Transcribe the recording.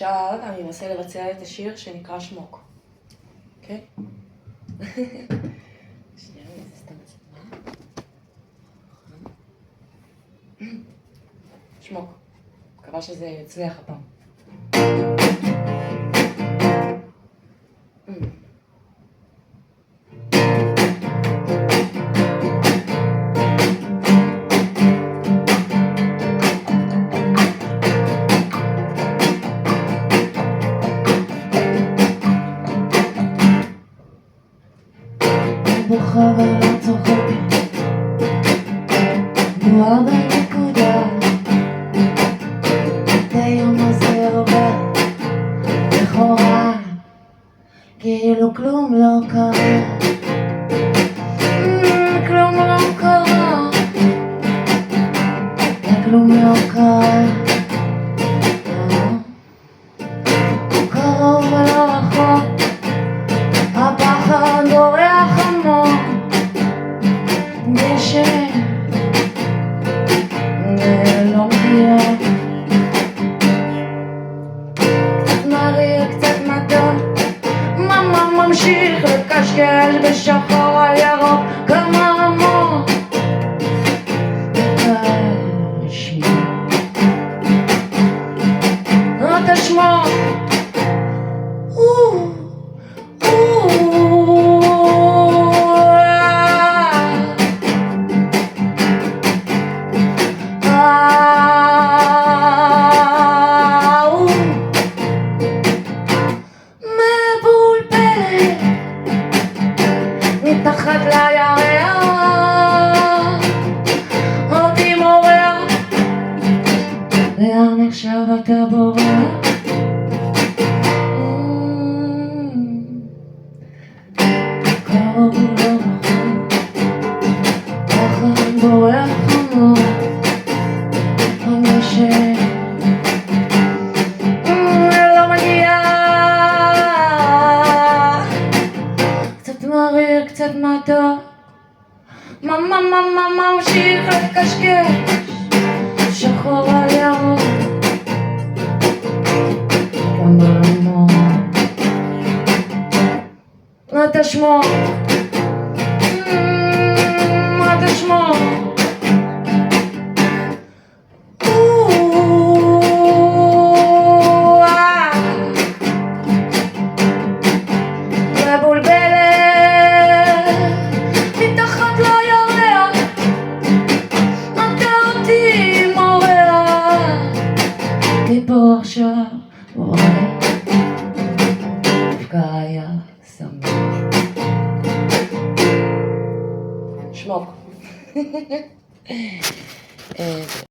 עכשיו אני אנסה לבצע את השיר שנקרא שמוק. אוקיי? שנייה, זה סתם צבע. שמוק. מקווה שזה יצליח הפעם. בוכה ולא צוחקת, גרועה בנקודה. היום הזה עובר לכאורה, כאילו כלום לא קרה. כלום לא קרה, כלום לא קרה. קרוב ולא רחוק, הפחד בורח עמוק. גשם ולא מגיע, קצת מריר קצת מתוק, ממשיך לקשקש בשחור על ירוק. כמה עמוק תשמוק, לא תשמוק. מתחת לירח אותי מורח, לאן עכשיו אתה בורח? קרוב ולא רחוק, פחד בורח עמוק. הגשם לא מגיע, קצת מריר קצת מתוק, ממשיך לקשקש שחור על ירוק. כמה עמוק לא תשמוק, לא תשמוק. פה עכשיו רואה דווקא היה שמח. שמוק.